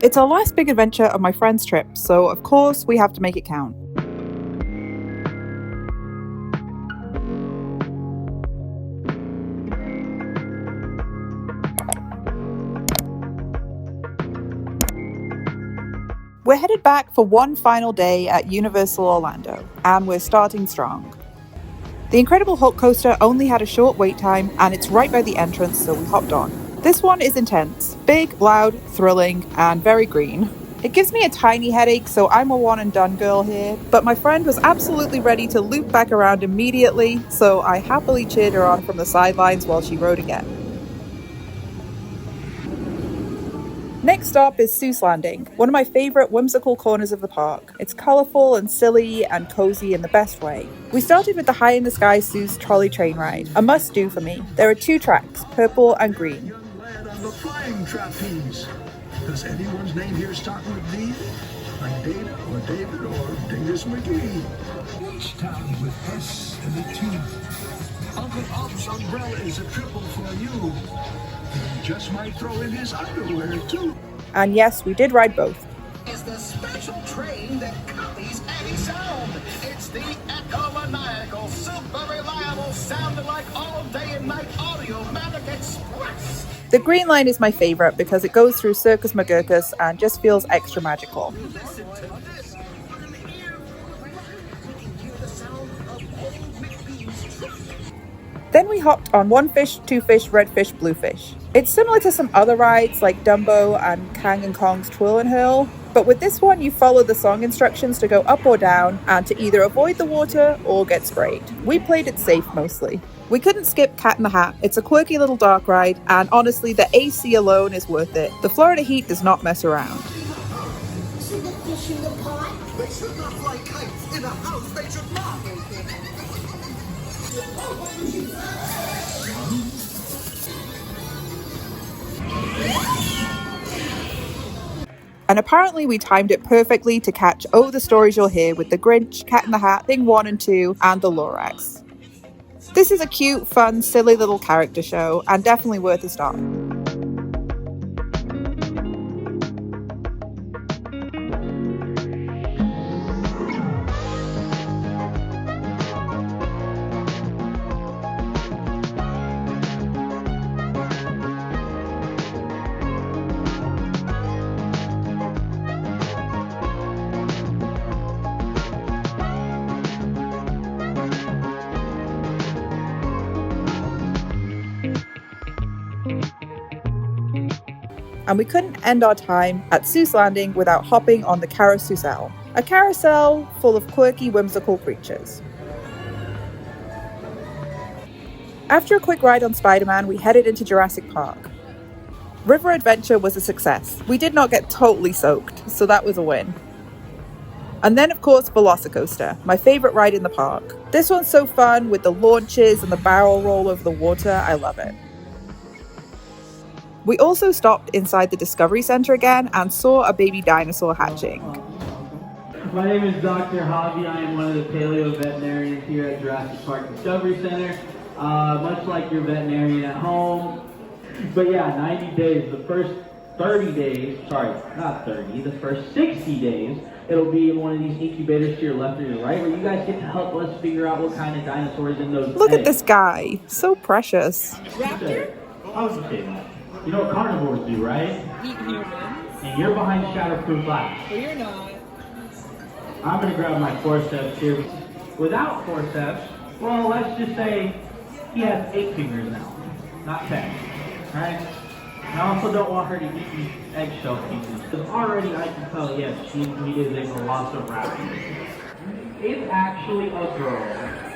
It's our last big adventure of my friend's trip, so of course we have to make it count. We're headed back for one final day at Universal Orlando, and we're starting strong. The Incredible Hulk coaster only had a short wait time, and it's right by the entrance, so we hopped on. This one is intense, big, loud, thrilling, and very green. It gives me a tiny headache, so I'm a one and done girl here, but my friend was absolutely ready to loop back around immediately, so I happily cheered her on from the sidelines while she rode again. Next stop is Seuss Landing, one of my favourite whimsical corners of the park. It's colourful and silly and cosy in the best way. We started with the High in the Sky Seuss trolley train ride, a must-do for me. There are 2 tracks, purple and green. Young lad on the flying trapeze. Does anyone's name here start with D? Like Dana or David or Dingus McGee? Each town with S and a T. Uncle Up's umbrella is a triple for you. He just might throw in his underwear, too. And yes, we did ride both. Is the special train that copies any sound. It's the echo-maniacal, super reliable, sounding like all day and night Audiomatic Express. The green line is my favourite because it goes through Circus McGurkus and just feels extra magical. Listen to this. Then we hopped on One Fish, Two Fish, Red Fish, Blue Fish. It's similar to some other rides like Dumbo and Kang and Kong's Twirl and Hurl, but with this one you follow the song instructions to go up or down and to either avoid the water or get sprayed. We played it safe mostly. We couldn't skip Cat in the Hat. It's a quirky little dark ride, and honestly the AC alone is worth it. The Florida heat does not mess around. See the fish in the pond? They should not fly kites in a house they should not. And apparently we timed it perfectly to catch Oh the Stories You'll Hear with the Grinch, Cat in the Hat, Thing 1 and 2, and the Lorax. This is a cute, fun, silly little character show, and definitely worth a stop. And we couldn't end our time at Seuss Landing without hopping on the Carousel, a carousel full of quirky, whimsical creatures. After a quick ride on Spider-Man, we headed into Jurassic Park. River Adventure was a success. We did not get totally soaked, so that was a win. And then, of course, Velocicoaster, my favourite ride in the park. This one's so fun with the launches and the barrel roll over the water. I love it. We also stopped inside the Discovery Center again and saw a baby dinosaur hatching. My name is Dr. Hobby. I am one of the paleo veterinarians here at Jurassic Park Discovery Center. Much like your veterinarian at home. But yeah, 90 days, the first 30 days, sorry, not 30, the first 60 days, it'll be in one of these incubators to your left or your right, where you guys get to help us figure out what kind of dinosaurs in those Look eggs. at this guy, so precious. Raptor? How would you say that? You know what carnivores do, right? Eat humans. And you're behind shatterproof glass. Well, you're not. I'm gonna grab my forceps here. Without forceps, well, let's just say he has 8 fingers now, not 10, right? And I also don't want her to eat these eggshell pieces, because already I can tell, yes, she is a velociraptor. It's actually a girl,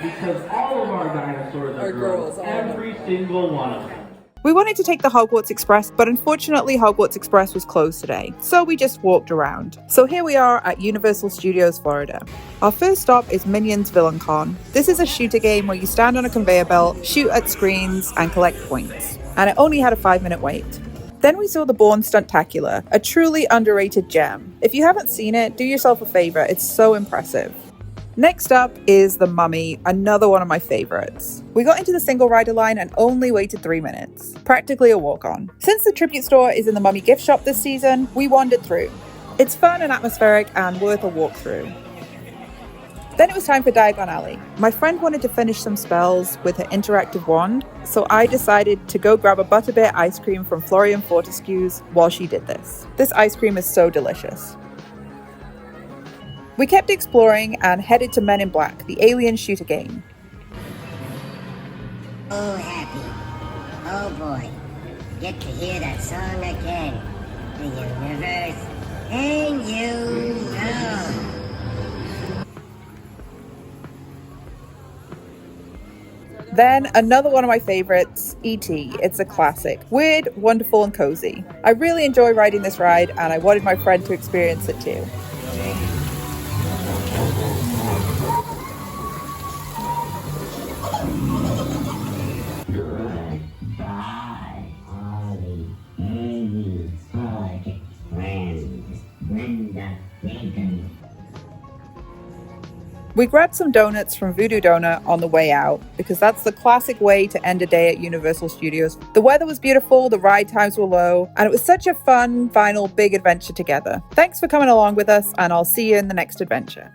because all of our dinosaurs are girls, every single one of them. We wanted to take the Hogwarts Express, but unfortunately Hogwarts Express was closed today, so we just walked around. So here we are at Universal Studios Florida. Our first stop is Minions Villain Con. This is a shooter game where you stand on a conveyor belt, shoot at screens, and collect points. And it only had a 5-minute wait. Then we saw the Bourne Stuntacular, a truly underrated gem. If you haven't seen it, do yourself a favor, it's so impressive. Next up is the Mummy, another one of my favorites. We got into the single rider line and only waited 3 minutes. Practically a walk-on. Since the tribute store is in the Mummy gift shop this season, we wandered through. It's fun and atmospheric and worth a walk through. Then it was time for Diagon Alley. My friend wanted to finish some spells with her interactive wand, so I decided to go grab a butterbeer ice cream from Florian Fortescue's while she did this. This ice cream is so delicious. We kept exploring and headed to Men in Black, the alien shooter game. Oh, happy. Oh boy. Get to hear that song again. The universe and you know. Then another one of my favorites, E.T. It's a classic. Weird, wonderful, and cozy. I really enjoy riding this ride and I wanted my friend to experience it too. We grabbed some donuts from Voodoo Donut on the way out because that's the classic way to end a day at Universal Studios. The weather was beautiful, the ride times were low, and it was such a fun, final, big adventure together. Thanks for coming along with us, and I'll see you in the next adventure.